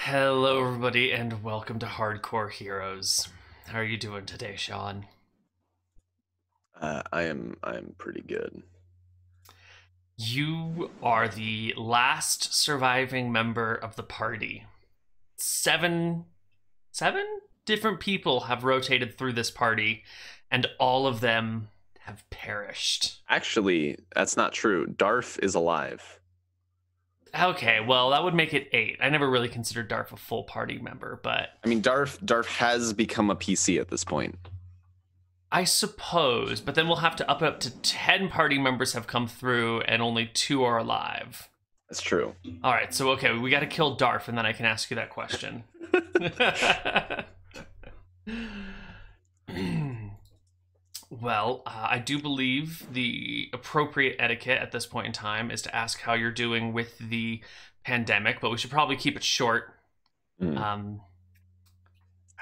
Hello, everybody, and welcome to Hardcore Heroes. How are you doing today, Sean? I am pretty good. You are the last surviving member of the party. Seven different people have rotated through this party, and all of them have perished. Actually, that's not true. Darf is alive. Okay, well, that would make it 8. I never really considered Darf a full party member, but I mean, Darf has become a PC at this point. I suppose, but then we'll have to up it up to 10 party members have come through and only 2 are alive. That's true. All right, so okay, we got to kill Darf and then I can ask you that question. Well, I do believe the appropriate etiquette at this point in time is to ask how you're doing with the pandemic, but we should probably keep it short. How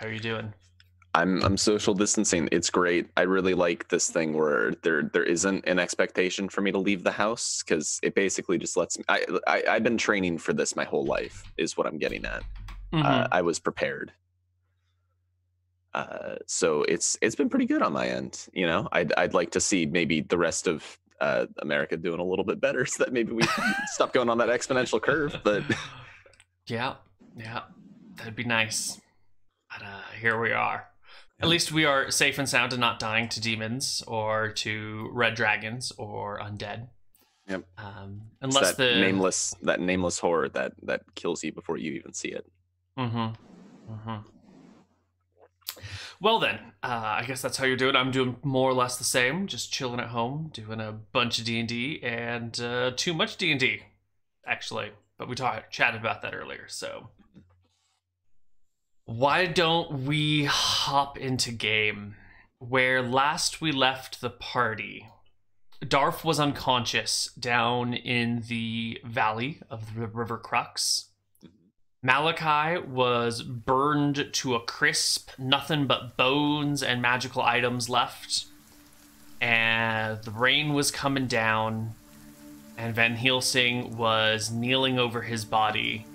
are you doing? I'm social distancing. It's great. I really like this thing where there isn't an expectation for me to leave the house because it basically just lets me. I've been training for this my whole life. Is what I'm getting at. I was prepared. So it's been pretty good on my end. You know, I'd like to see maybe the rest of America doing a little bit better, so that maybe we stop going on that exponential curve. But yeah, that'd be nice. But here we are. At least we are safe and sound and not dying to demons or to red dragons or undead. Yep. Unless that nameless horror that kills you before you even see it. Well then, I guess that's how you're doing. I'm doing more or less the same, just chilling at home, doing a bunch of D&D and too much D&D, actually. But we chatted about that earlier, so why don't we hop into game? Where last we left the party, Darf was unconscious down in the valley of the River Crux. Malachi was burned to a crisp, nothing but bones and magical items left. And the rain was coming down, and Van Helsing was kneeling over his body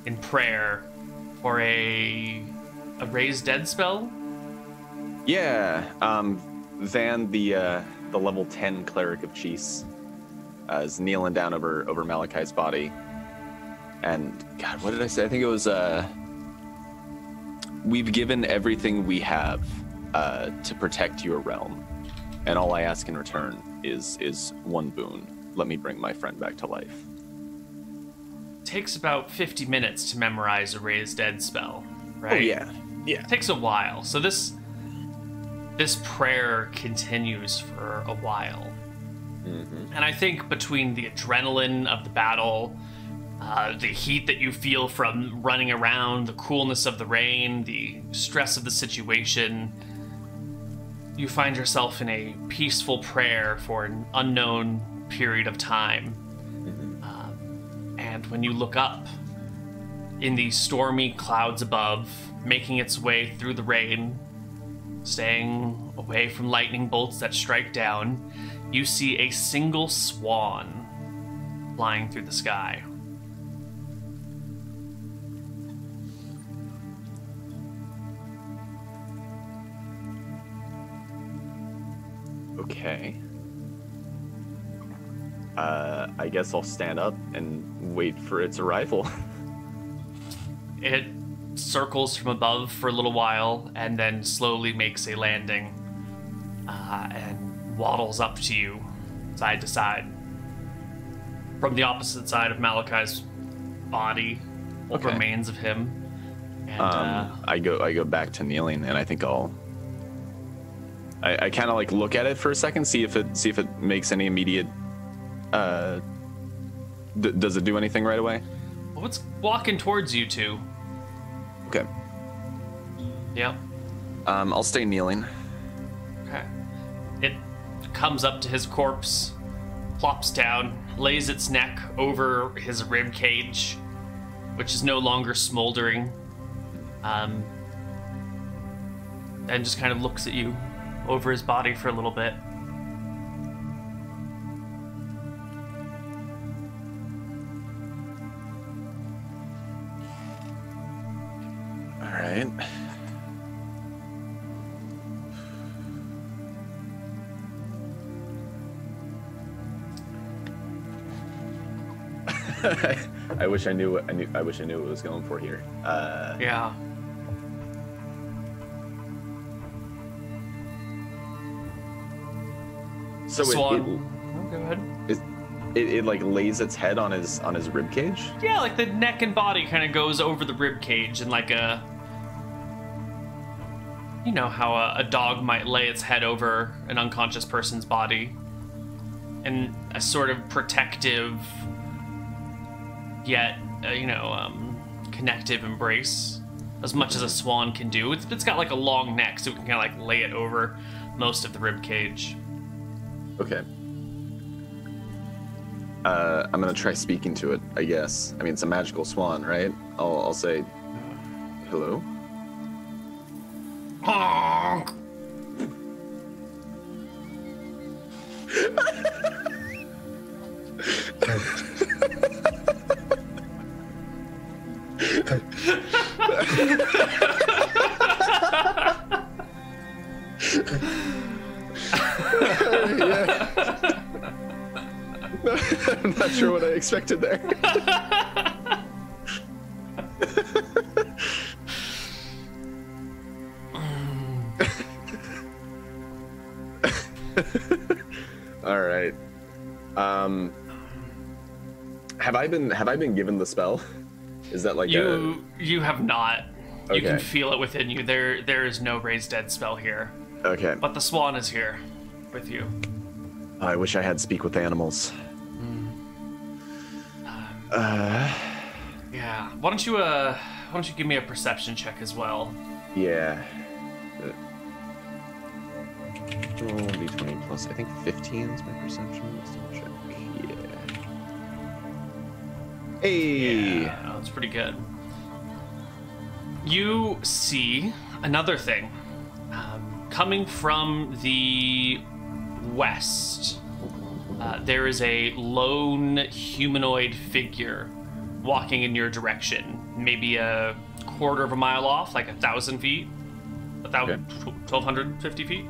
in prayer for a raised dead spell? Yeah, Van, the level 10 cleric of Cheese, is kneeling down over Malachi's body. And God, what did I say? I think it was, we've given everything we have to protect your realm. And all I ask in return is one boon. Let me bring my friend back to life. It takes about 50 minutes to memorize a raised dead spell, right? Oh, yeah. It takes a while. So this prayer continues for a while. And I think between the adrenaline of the battle, the heat that you feel from running around, the coolness of the rain, the stress of the situation, you find yourself in a peaceful prayer for an unknown period of time. And when you look up, in the stormy clouds above, making its way through the rain, staying away from lightning bolts that strike down, you see a single swan flying through the sky. Okay. I guess I'll stand up and wait for its arrival. It circles from above for a little while and then slowly makes a landing and waddles up to you side to side. From the opposite side of Malachi's body, what remains of him. And I go back to kneeling, and I think I kind of like look at it for a second, see if it makes any immediate. Does it do anything right away? Well, it's walking towards you two. Okay. Yep. I'll stay kneeling. Okay. It comes up to his corpse, plops down, lays its neck over his rib cage, which is no longer smoldering, and just kind of looks at you over his body for a little bit. right. I wish I knew what I wish I knew what it was going for here. Yeah. So Swan. Go ahead. It like lays its head on his rib cage. Yeah, like the neck and body kind of goes over the rib cage, and like you know how a dog might lay its head over an unconscious person's body, in a sort of protective, yet connective embrace, as much as a swan can do. It's got like a long neck, so it can kind of like lay it over most of the rib cage. Okay. I'm gonna try speaking to it, I guess. I mean, it's a magical swan, right? I'll say, hello? Honk! I'm not sure what I expected there. All right. Have I been given the spell? Is that like you have not. Okay. You can feel it within you. There is no raise dead spell here. Okay. But the swan is here with you. I wish I had speak with animals. Yeah. Why don't you give me a perception check as well? Yeah. D20 plus, I think 15 is my perception. Let's double check. Yeah. Hey! Yeah, that's pretty good. You see another thing. Coming from the west, there is a lone humanoid figure walking in your direction. Maybe a quarter of a mile off, like 1,000 feet. 1,250 feet.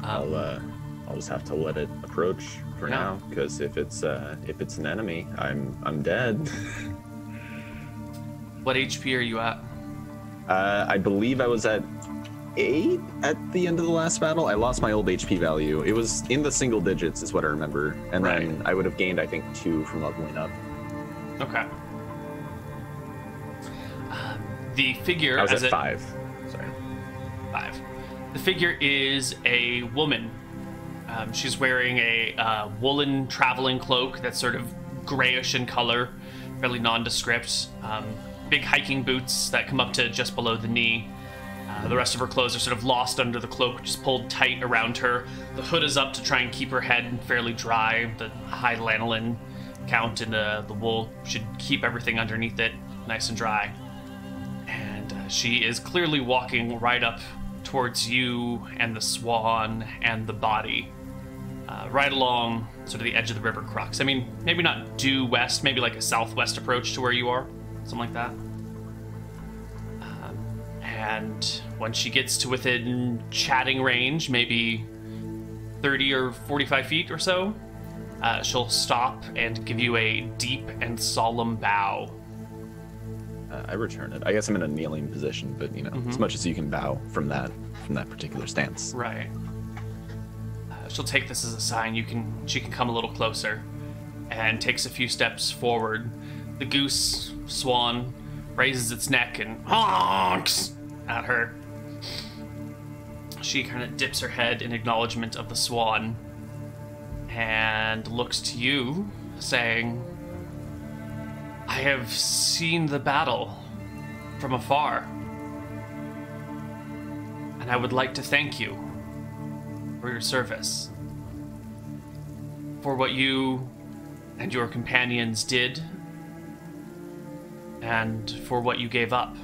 I'll just have to let it approach for now, because if it's an enemy, I'm dead. What HP are you at? I believe I was at 8 at the end of the last battle. I lost my old HP value. It was in the single digits, is what I remember, and then I would have gained, I think, 2 from leveling up. Okay. The figure. I was at 5. Sorry. 5. The figure is a woman. She's wearing a woolen traveling cloak that's sort of grayish in color, fairly nondescript. Big hiking boots that come up to just below the knee. The rest of her clothes are sort of lost under the cloak, just pulled tight around her. The hood is up to try and keep her head fairly dry. The high lanolin count in the wool should keep everything underneath it nice and dry. And she is clearly walking right up towards you and the swan and the body, right along sort of the edge of the river crux. I mean, maybe not due west, maybe like a southwest approach to where you are, something like that. And when she gets to within chatting range, maybe 30 or 45 feet or so, she'll stop and give you a deep and solemn bow. I return it. I guess I'm in a kneeling position, but as much as you can bow from that particular stance. Right. She'll take this as a sign she can come a little closer, and takes a few steps forward. The goose swan raises its neck and honks at her. She kind of dips her head in acknowledgement of the swan and looks to you, saying, "I have seen the battle from afar, and I would like to thank you for your service, for what you and your companions did, and for what you gave up.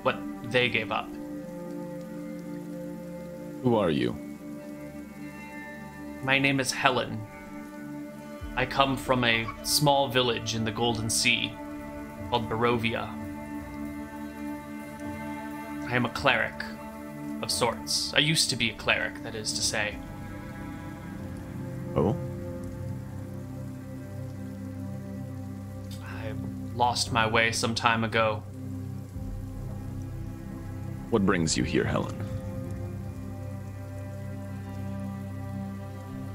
What they gave up." Who are you? My name is Helen. I come from a small village in the Golden Sea called Barovia. I am a cleric of sorts. I used to be a cleric, that is to say. Oh? I lost my way some time ago. What brings you here, Helen?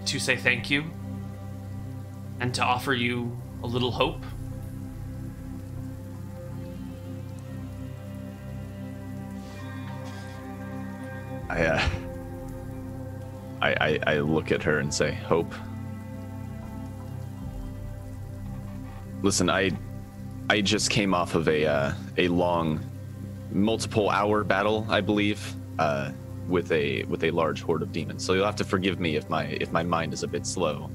To say thank you, and to offer you a little hope. I look at her and say, hope. Listen, I just came off of a long, multiple-hour battle, I believe, with a large horde of demons. So you'll have to forgive me if my mind is a bit slow,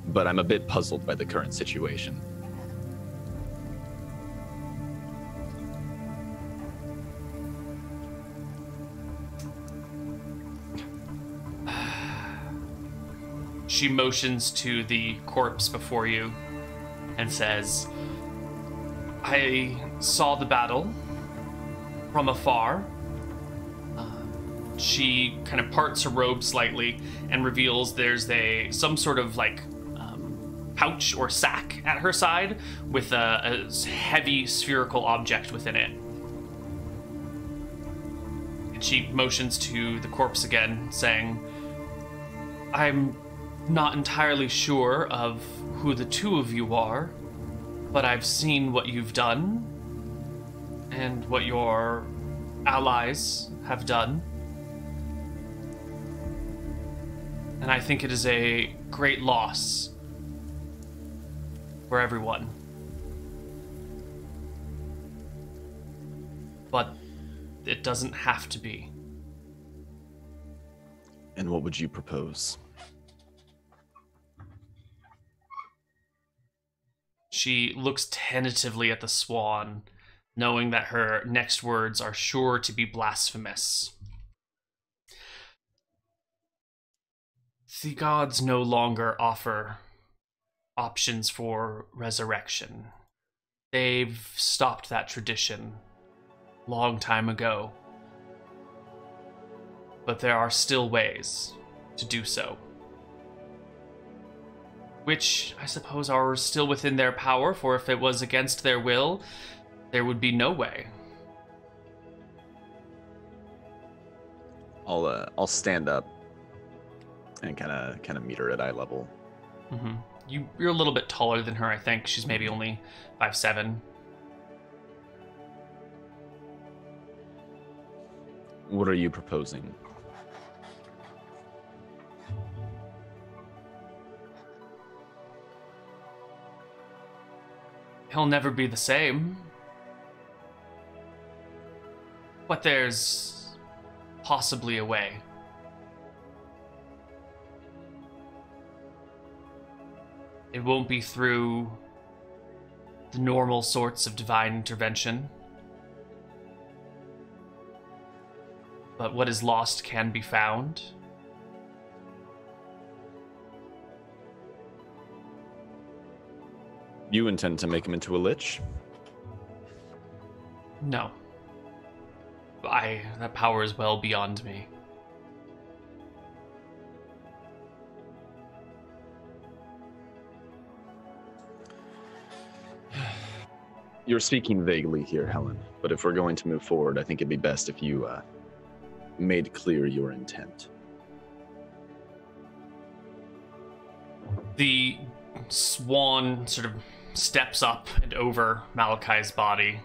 but I'm a bit puzzled by the current situation. She motions to the corpse before you and says, I saw the battle from afar. She kind of parts her robe slightly and reveals there's some sort of pouch or sack at her side with a heavy spherical object within it. And she motions to the corpse again, saying, I'm not entirely sure of who the two of you are, but I've seen what you've done and what your allies have done. And I think it is a great loss for everyone. But it doesn't have to be. And what would you propose? She looks tentatively at the swan, knowing that her next words are sure to be blasphemous. The gods no longer offer options for resurrection. They've stopped that tradition long time ago. But there are still ways to do so, which I suppose are still within their power, for if it was against their will, there would be no way. I'll stand up and kind of meet her at eye level. Mm-hmm. You're a little bit taller than her, I think. She's maybe only 5'7". What are you proposing? He'll never be the same. But there's possibly a way. It won't be through the normal sorts of divine intervention. But what is lost can be found. You intend to make him into a lich? No. That power is well beyond me. You're speaking vaguely here, Helen, but if we're going to move forward, I think it'd be best if you made clear your intent. The swan sort of steps up and over Malachi's body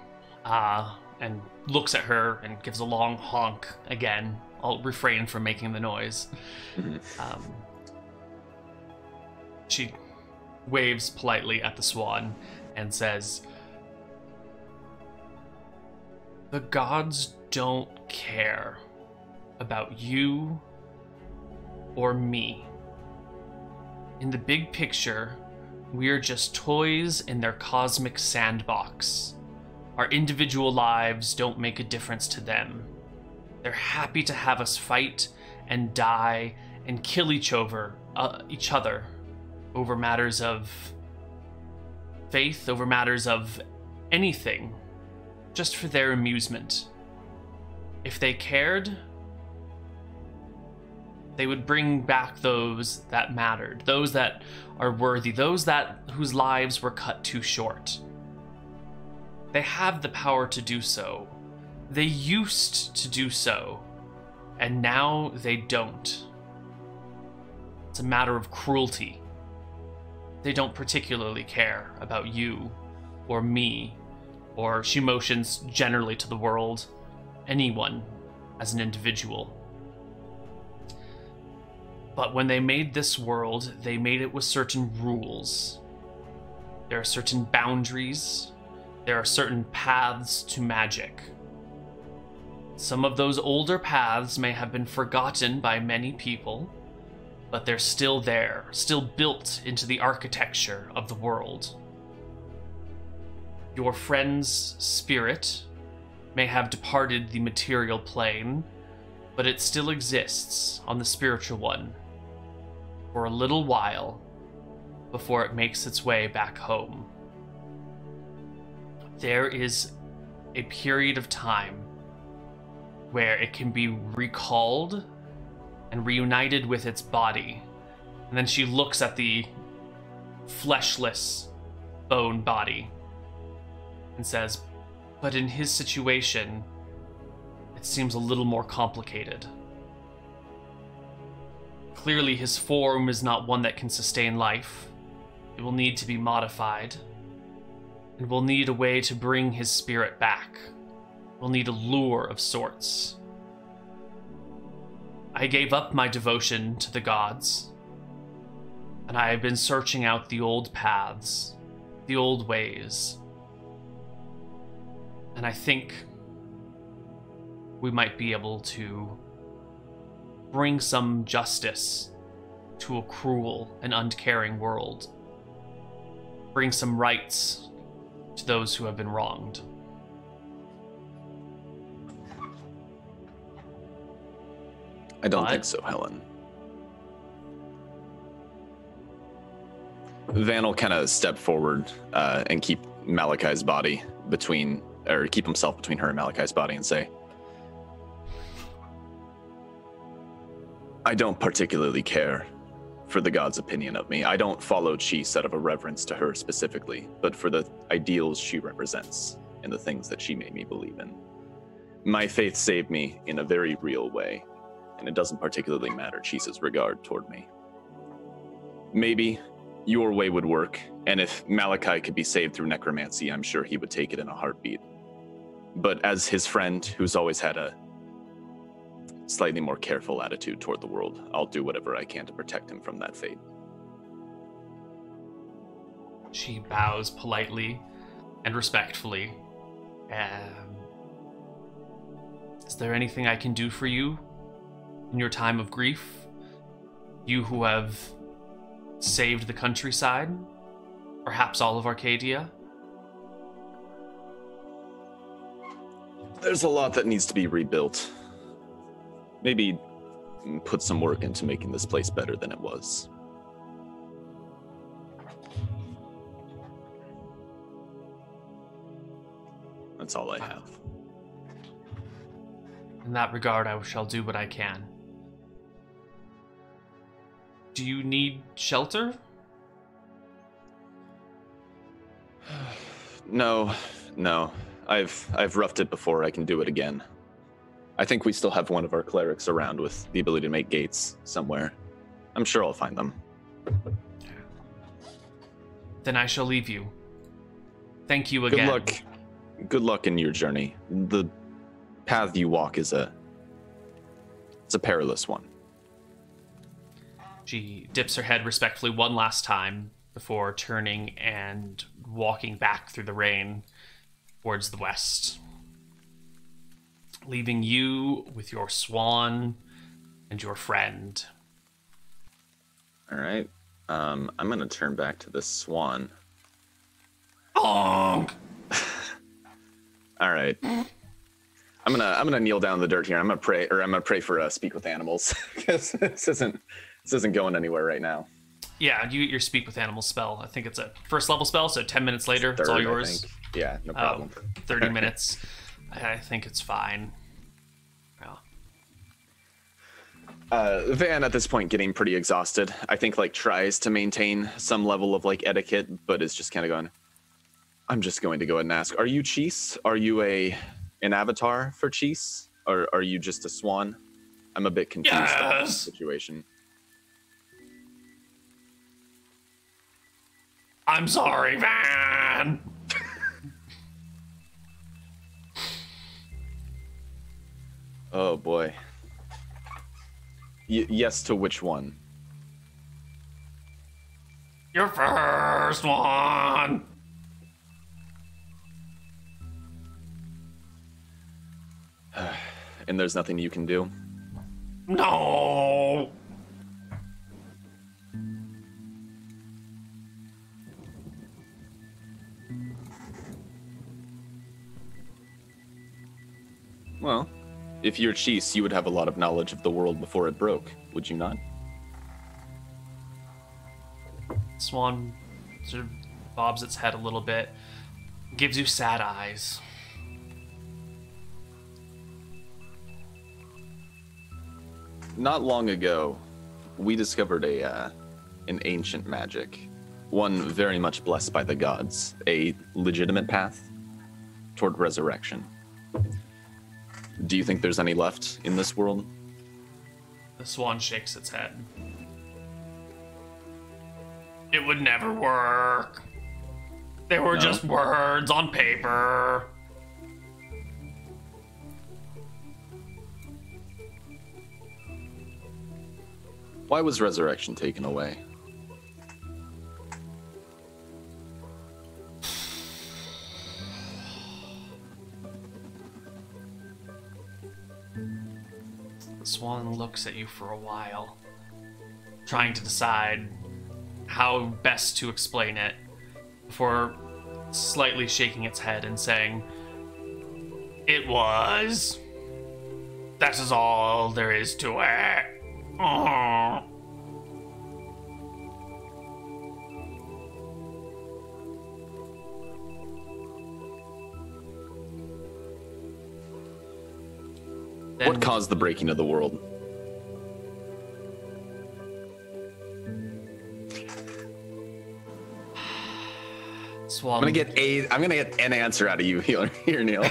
and looks at her and gives a long honk again. I'll refrain from making the noise. She waves politely at the swan and says, the gods don't care about you or me. In the big picture, we're just toys in their cosmic sandbox. Our individual lives don't make a difference to them. They're happy to have us fight and die and kill each other over matters of faith, over matters of anything, just for their amusement. If they cared, they would bring back those that mattered, those that are worthy, those whose lives were cut too short. They have the power to do so. They used to do so, and now they don't. It's a matter of cruelty. They don't particularly care about you or me, or she motions generally to the world, anyone as an individual. But when they made this world, they made it with certain rules. There are certain boundaries. There are certain paths to magic. Some of those older paths may have been forgotten by many people, but they're still there, still built into the architecture of the world. Your friend's spirit may have departed the material plane, but it still exists on the spiritual one for a little while before it makes its way back home. There is a period of time where it can be recalled and reunited with its body. And then she looks at the fleshless bone body and says, but in his situation, it seems a little more complicated. Clearly his form is not one that can sustain life. It will need to be modified. And we'll need a way to bring his spirit back. We'll need a lure of sorts. I gave up my devotion to the gods, and I have been searching out the old paths, the old ways. And I think we might be able to bring some justice to a cruel and uncaring world. Bring some rights to those who have been wronged. I don't think so, Helen. Van will kind of step forward and keep Malachi's body keep himself between her and Malachi's body and say, I don't particularly care for the god's opinion of me. I don't follow Chi's out of a reverence to her specifically, but for the ideals she represents and the things that she made me believe in. My faith saved me in a very real way, and it doesn't particularly matter Chi's regard toward me. Maybe your way would work, and if Malachi could be saved through necromancy, I'm sure he would take it in a heartbeat. But as his friend, who's always had a slightly more careful attitude toward the world, I'll do whatever I can to protect him from that fate. She bows politely and respectfully. Is there anything I can do for you in your time of grief? You who have saved the countryside? Perhaps all of Arcadia? There's a lot that needs to be rebuilt. Maybe put some work into making this place better than it was. That's all I have. In that regard, I shall do what I can. Do you need shelter? No. I've roughed it before. I can do it again. I think we still have one of our clerics around with the ability to make gates somewhere. I'm sure I'll find them. Then I shall leave you. Thank you again. Good luck in your journey. The path you walk it's a perilous one. She dips her head respectfully one last time before turning and walking back through the rain towards the west, leaving you with your swan and your friend. All right. I'm going to turn back to this swan. Honk! All right. I'm gonna kneel down in the dirt here. I'm gonna pray for speak with animals because this isn't going anywhere right now. Yeah, you get your speak with animals spell. I think it's a first level spell, so 10 minutes later, it's all yours. Yeah, no problem. 30 minutes. I think it's fine. Van at this point getting pretty exhausted. I think like tries to maintain some level of like etiquette, but is just kind of going, I'm just going to go ahead and ask, are you Cheese? Are you an avatar for Cheese? Or are you just a swan? I'm a bit confused about the situation. I'm sorry, Van. Oh boy. Yes to which one? Your first one. And there's nothing you can do? No. Well, if you're Cheese, you would have a lot of knowledge of the world before it broke, would you not? Swan sort of bobs its head a little bit, gives you sad eyes. Not long ago, we discovered an ancient magic, one very much blessed by the gods, a legitimate path toward resurrection. Do you think there's any left in this world? The swan shakes its head. It would never work. They were just words on paper. Why was resurrection taken away? The swan looks at you for a while, trying to decide how best to explain it, before slightly shaking its head and saying, "It was. That is all there is to it." Aww. What caused the breaking of the world? Swan. I'm gonna get an answer out of you here, Neal.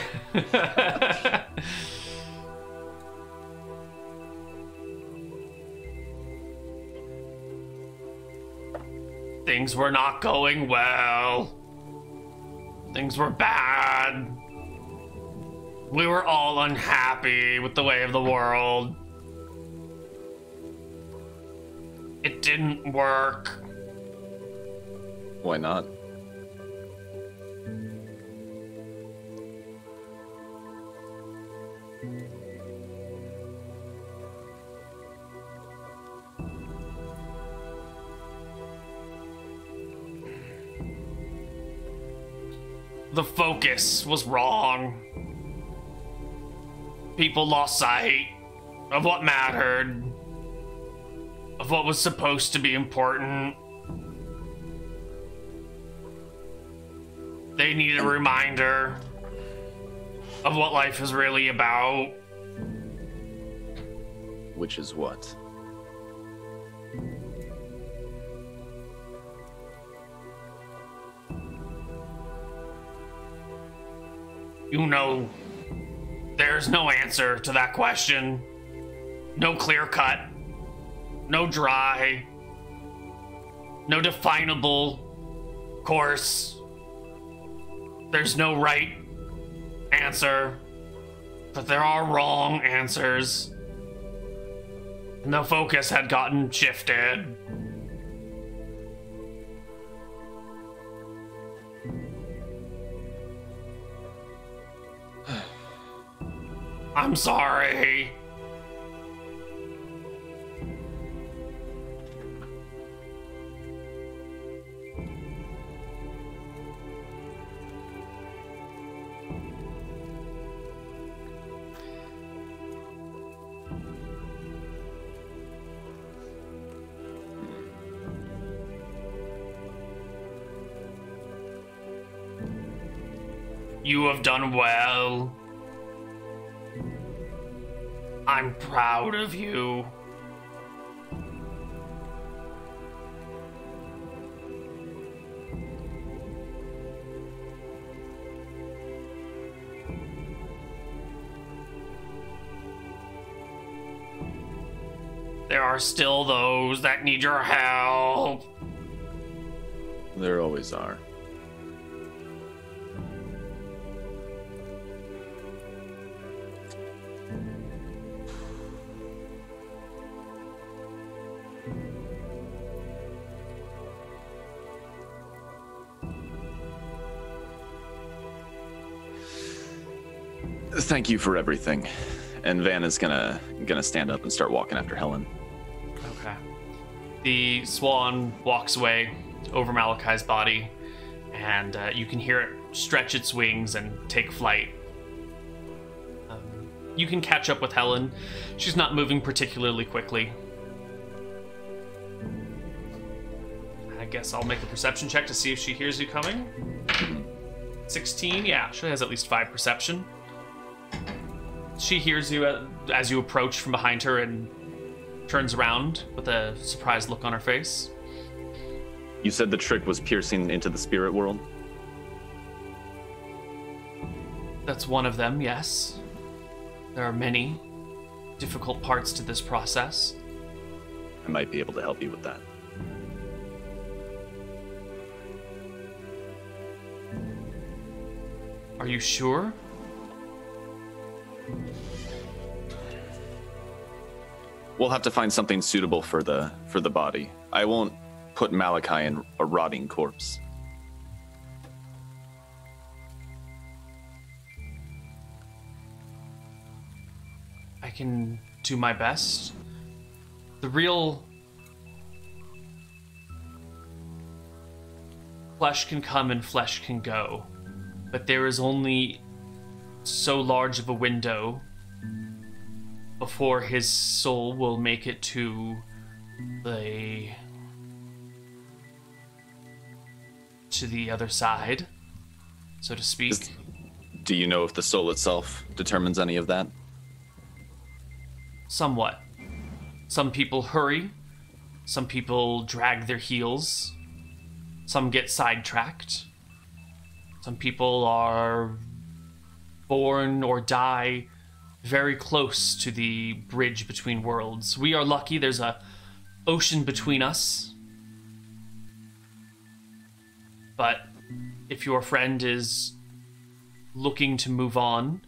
Things were not going well. Things were bad. We were all unhappy with the way of the world. It didn't work. Why not? The focus was wrong. People lost sight of what mattered, of what was supposed to be important. They needed a reminder of what life is really about. Which is what? You know, there's no answer to that question. No clear cut. No dry. No definable course. There's no right answer. But there are wrong answers. And the focus had gotten shifted. I'm sorry. You have done well. I'm proud of you. There are still those that need your help. There always are. Thank you for everything. And Van is gonna stand up and start walking after Helen. Okay. The swan walks away over Malachi's body, and you can hear it stretch its wings and take flight. You can catch up with Helen. She's not moving particularly quickly. I guess I'll make a perception check to see if she hears you coming. 16? Yeah, she has at least 5 perception. She hears you as you approach from behind her and turns around with a surprised look on her face. You said the trick was piercing into the spirit world? That's one of them, yes. There are many difficult parts to this process. I might be able to help you with that. Are you sure? We'll have to find something suitable for the body. I won't put Malachi in a rotting corpse. I can do my best. The real flesh can come and flesh can go, but there is only so large of a window before his soul will make it to the other side, so to speak. Do you know if the soul itself determines any of that? Somewhat. Some people hurry, some people drag their heels, some get sidetracked, some people are born or die very close to the bridge between worlds. We are lucky there's a ocean between us. But if your friend is looking to move on,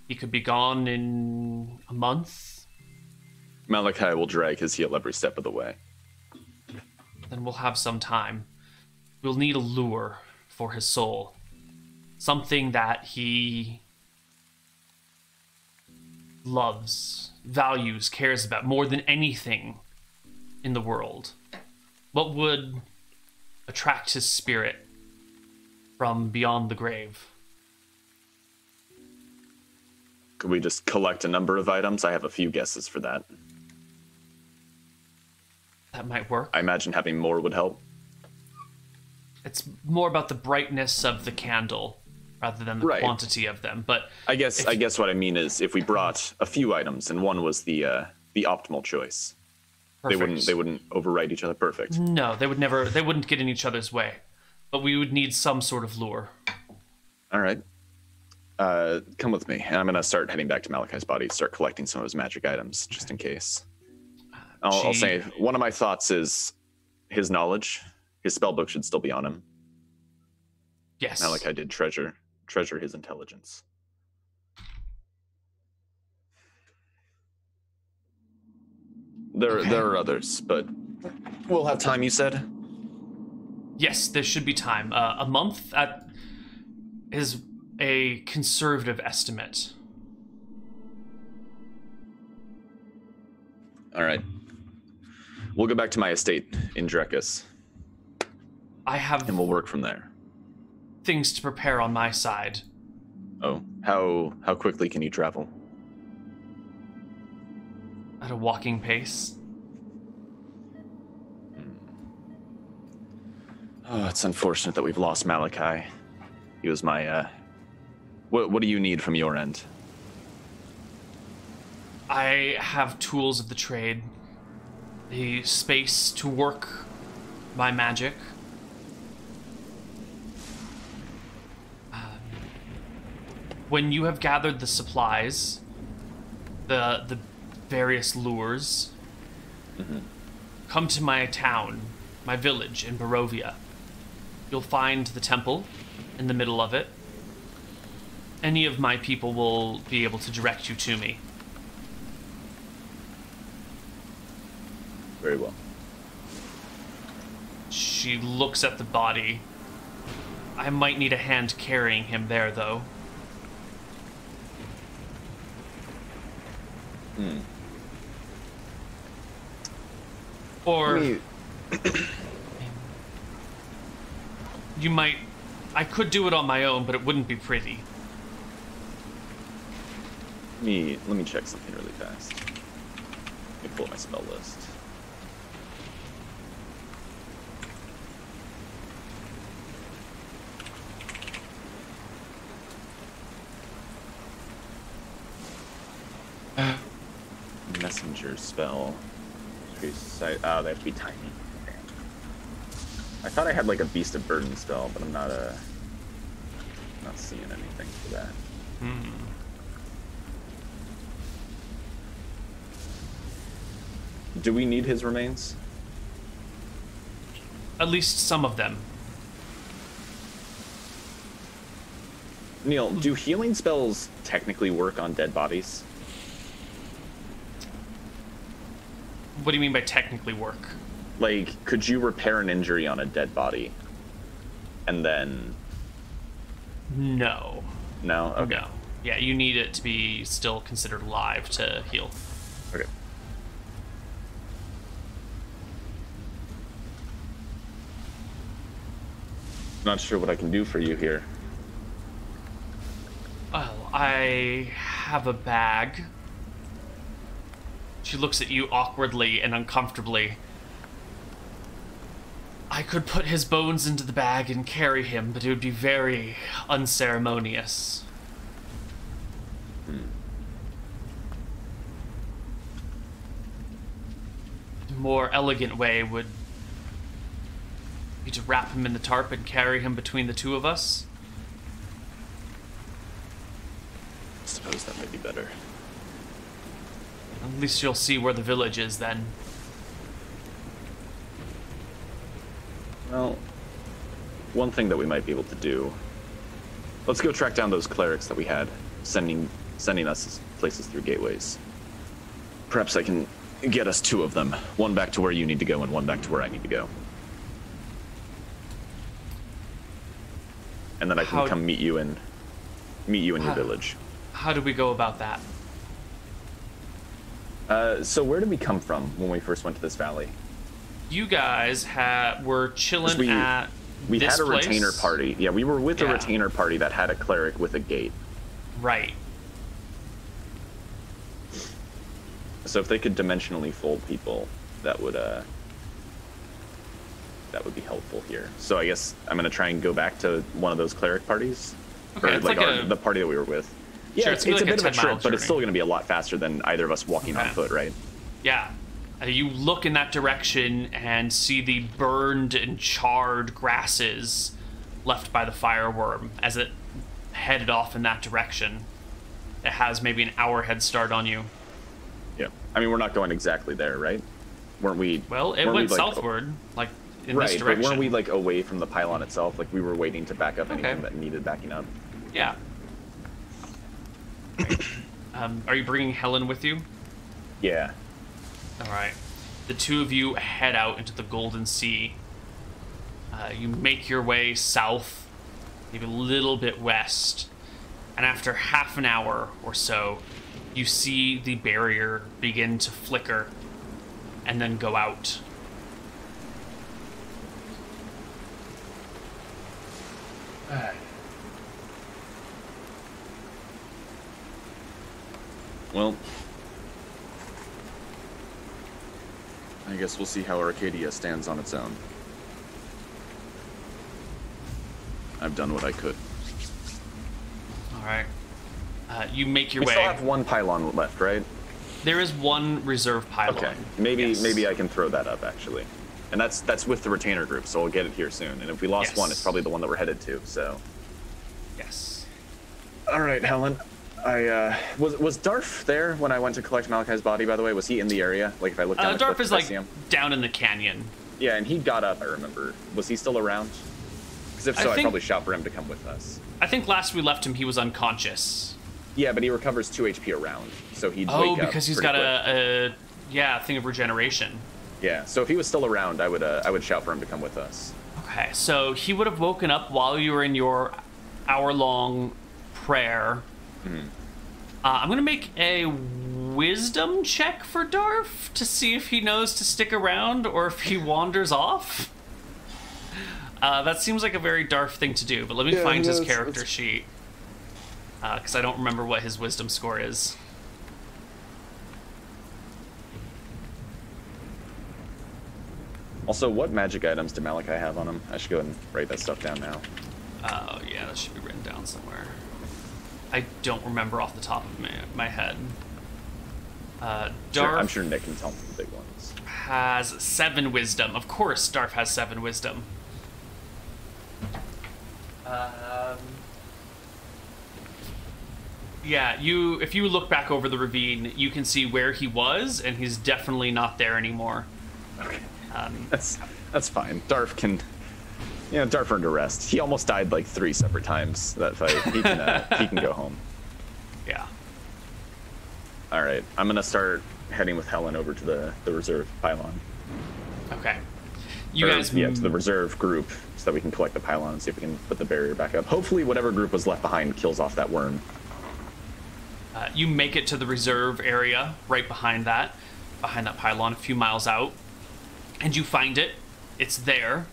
he could be gone in a month. Malachi will drag his heel every step of the way. Then we'll have some time. We'll need a lure for his soul. Something that he loves, values, cares about more than anything in the world. What would attract his spirit from beyond the grave? Could we just collect a number of items? I have a few guesses for that. That might work. I imagine having more would help. It's more about the brightness of the candle rather than the quantity of them. But I guess what I mean is if we brought a few items and one was the optimal choice. Perfect. They wouldn't overwrite each other. Perfect. No, they wouldn't get in each other's way. But we would need some sort of lure. All right. Come with me. And I'm going to start heading back to Malachi's body, start collecting some of his magic items, just in case. I'll say, one of my thoughts is his knowledge. His spellbook should still be on him. Yes. Malachi did treasure his intelligence. There are others, but we'll have time, you said? Yes, there should be time. A month is a conservative estimate. All right. We'll go back to my estate in Drekis. And we'll work from there. Things to prepare on my side. Oh, how quickly can you travel? At a walking pace. Oh, it's unfortunate that we've lost Malachi. He was my, What do you need from your end? I have tools of the trade. The space to work my magic. When you have gathered the supplies, the various lures. Come to my town, my village in Barovia. You'll find the temple in the middle of it. Any of my people will be able to direct you to me. Very well. She looks at the body. I might need a hand carrying him there, though. Or you might... I could do it on my own, but it wouldn't be pretty. Let me check something really fast. Let me pull up my spell list. Messenger spell. Oh, they have to be tiny. Damn. I thought I had like a Beast of Burden spell, but I'm not seeing anything for that. Do we need his remains? At least some of them. Neal, do healing spells technically work on dead bodies? What do you mean by technically work? Like, could you repair an injury on a dead body? And then... No. No? Okay. No. Yeah, you need it to be still considered alive to heal. Okay. Not sure what I can do for you here. Well, I have a bag. She looks at you awkwardly and uncomfortably. I could put his bones into the bag and carry him, but it would be very unceremonious. A more elegant way would be to wrap him in the tarp and carry him between the two of us. I suppose that may be better. At least you'll see where the village is then. Well, one thing that we might be able to do... Let's go track down those clerics that we had, sending us places through gateways. Perhaps I can get us two of them. One back to where you need to go and one back to where I need to go. And then I can come meet you in your village. How do we go about that? So where did we come from when we first went to this valley? You guys were chilling at we this had a place? retainer party. Yeah, we were with a retainer party that had a cleric with a gate. Right. So if they could dimensionally fold people, that would be helpful here. So I guess I'm gonna try and go back to one of those cleric parties, okay, or the party that we were with. Yeah, sure, it's like a bit of a trip, journey. but it's still gonna be a lot faster than either of us walking on foot, right? Yeah. You look in that direction and see the burned and charred grasses left by the fireworm as it headed off in that direction. It has maybe an hour head start on you. Yeah. I mean, we're not going exactly there, right? Weren't we? Well, it went southward, like in this direction. Right, but weren't we like away from the pylon itself? Like we were waiting to back up anything that needed backing up. Yeah. Are you bringing Helen with you? Yeah. All right. The two of you head out into the Golden Sea. You make your way south, maybe a little bit west, and after half an hour or so, you see the barrier begin to flicker and then go out. Well, I guess we'll see how Arcadia stands on its own. I've done what I could. All right. You make your way. We still have one pylon left, right? There is one reserve pylon. Okay. Maybe I can throw that up, actually. And that's with the retainer group, so we'll get it here soon. And if we lost one, it's probably the one that we're headed to, so... Yes. All right, Helen. Was Darf there when I went to collect Malachi's body? By the way, was he in the area? Like if I looked down, Darf is like down in the canyon. Yeah, and he got up. I remember. Was he still around? Because if so, I'd probably shout for him to come with us. I think last we left him, he was unconscious. Yeah, but he recovers 2 HP around, so he'd wake up. Oh, because he's got a thing of regeneration. Yeah, so if he was still around, I would shout for him to come with us. Okay, so he would have woken up while you were in your hour-long prayer. Mm-hmm. I'm going to make a wisdom check for Darf to see if he knows to stick around or if he wanders off. That seems like a very Darf thing to do, but let me find his character sheet. Because I don't remember what his wisdom score is. Also, what magic items did Malachi have on him? I should go ahead and write that stuff down now. Oh, yeah, that should be written down somewhere. I don't remember off the top of my head. Darf I'm sure Nick can tell me the big ones. Has 7 wisdom. Of course, Darf has 7 wisdom. Yeah, if you look back over the ravine, you can see where he was, and he's definitely not there anymore. Okay. That's fine. Darf can... Yeah, Darf earned a rest. He almost died like 3 separate times that fight. He can go home. Yeah. All right, I'm gonna start heading with Helen over to the reserve pylon. Okay. To the reserve group so that we can collect the pylon and see if we can put the barrier back up. Hopefully, whatever group was left behind kills off that worm. You make it to the reserve area right behind that pylon, a few miles out, and you find it. It's there.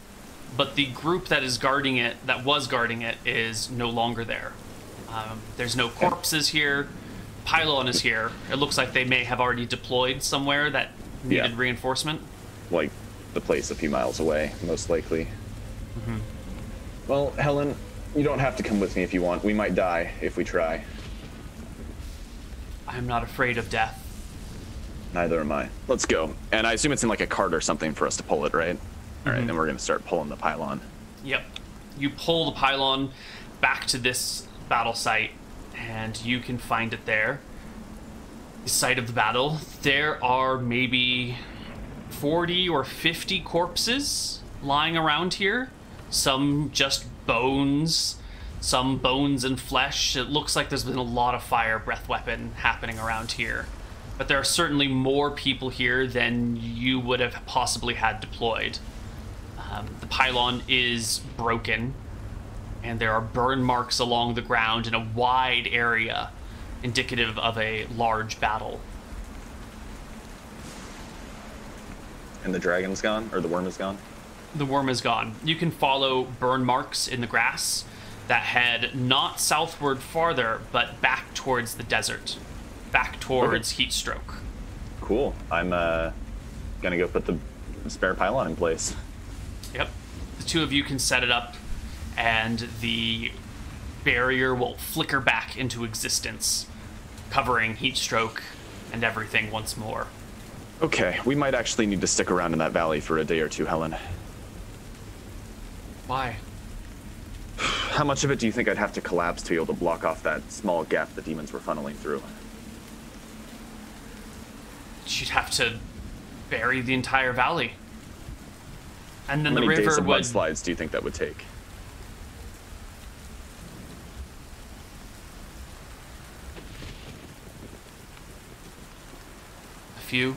But the group that was guarding it, is no longer there. There's no corpses here. Pylon is here. It looks like they may have already deployed somewhere that needed reinforcement. Like the place a few miles away, most likely. Mm-hmm. Well, Helen, you don't have to come with me if you want. We might die if we try. I'm not afraid of death. Neither am I. Let's go. And I assume it's in like a cart or something for us to pull it, right? All right, then we're going to start pulling the pylon. Yep. You pull the pylon back to this battle site, and you can find it there. The site of the battle. There are maybe 40 or 50 corpses lying around here. Some just bones, some bones and flesh. It looks like there's been a lot of fire breath weapon happening around here. But there are certainly more people here than you would have possibly had deployed. The pylon is broken, and there are burn marks along the ground in a wide area, indicative of a large battle. And the dragon's gone? Or the worm is gone? The worm is gone. You can follow burn marks in the grass that head not southward farther, but back towards the desert. Back towards heat stroke. Cool. I'm gonna go put the spare pylon in place. Yep. The two of you can set it up, and the barrier will flicker back into existence, covering heat stroke and everything once more. Okay, we might actually need to stick around in that valley for a day or two, Helen. Why? How much of it do you think I'd have to collapse to be able to block off that small gap the demons were funneling through? You'd have to bury the entire valley. And then How the many river days of would... mudslides do you think that would take? A few.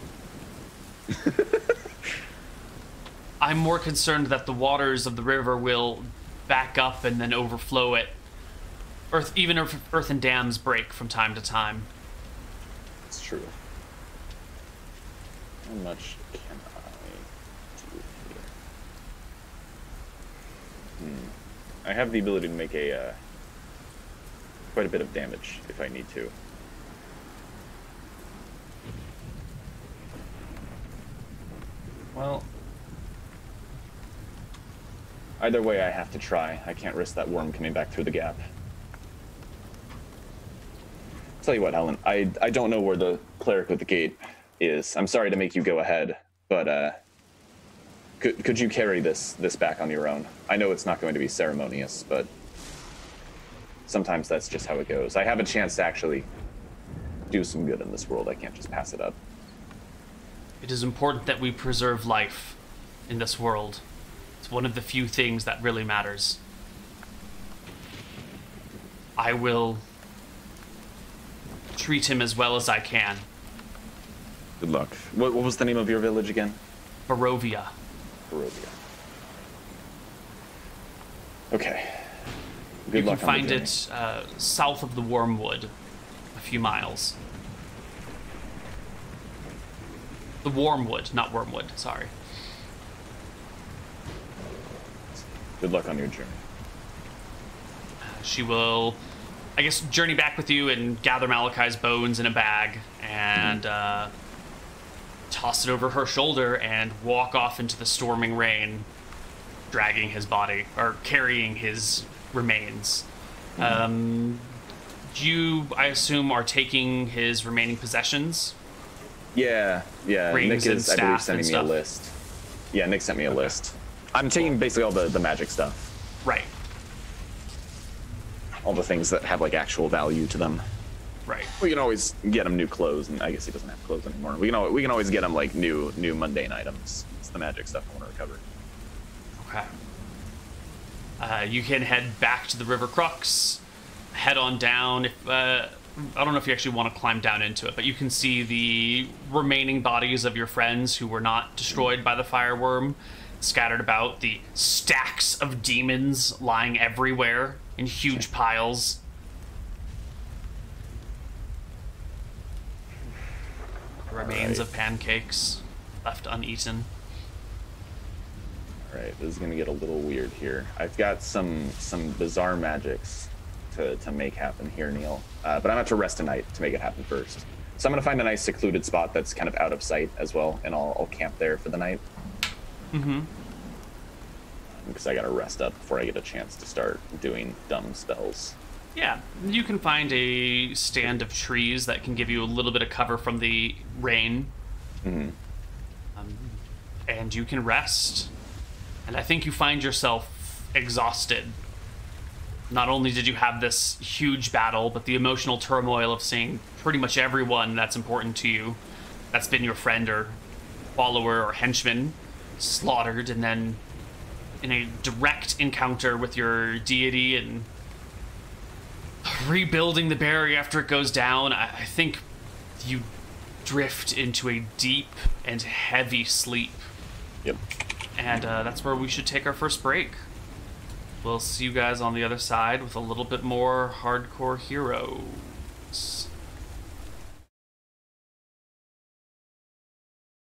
I'm more concerned that the waters of the river will back up and then overflow it. Even if earthen dams break from time to time. It's true. How much can I do here? I have the ability to make quite a bit of damage if I need to. Well, either way I have to try. I can't risk that worm coming back through the gap. Tell you what, Helen, I don't know where the cleric with the gate is. I'm sorry to make you go ahead, but could you carry this back on your own? I know it's not going to be ceremonious, but sometimes that's just how it goes. I have a chance to actually do some good in this world. I can't just pass it up. It is important that we preserve life in this world. It's one of the few things that really matters. I will treat him as well as I can. Good luck. What was the name of your village again? Barovia. Barovia. Okay. Good You can luck on the find journey. it south of the Wormwood, a few miles. The Wormwood, not Wormwood, sorry. Good luck on your journey. She will, I guess, journey back with you and gather Malachi's bones in a bag and toss it over her shoulder and walk off into the storming rain, dragging his body, or carrying his remains. You, I assume, are taking his remaining possessions? Yeah. Rings Nick and is, I believe, staff sending and me a stuff. list. Yeah, Nick sent me a list. I'm taking basically all the magic stuff. Right, All the things that have, like, actual value to them. right. We can always get him new clothes, and I guess he doesn't have clothes anymore. We can always get him, like, new mundane items. It's the magic stuff I want to recover. Okay. You can head back to the River Crux, head on down. I don't know if you actually want to climb down into it, but you can see the remaining bodies of your friends who were not destroyed by the fireworm scattered about, the stacks of demons lying everywhere in huge piles. The remains of pancakes left uneaten. All right, this is gonna get a little weird here. I've got some bizarre magics to make happen here, Neal. But I'm gonna have to rest tonight to make it happen first. So I'm gonna find a nice secluded spot that's kind of out of sight as well, and I'll camp there for the night. Because I gotta rest up before I get a chance to start doing dumb spells. Yeah, you can find a stand of trees that can give you a little bit of cover from the rain. And you can rest. And I think you find yourself exhausted. Not only did you have this huge battle, but the emotional turmoil of seeing pretty much everyone that's important to you, that's been your friend or follower or henchman, slaughtered, and then in a direct encounter with your deity and rebuilding the barrier after it goes down, I think you drift into a deep and heavy sleep. Yep. And that's where we should take our first break. We'll see you guys on the other side with a little bit more hardcore heroes.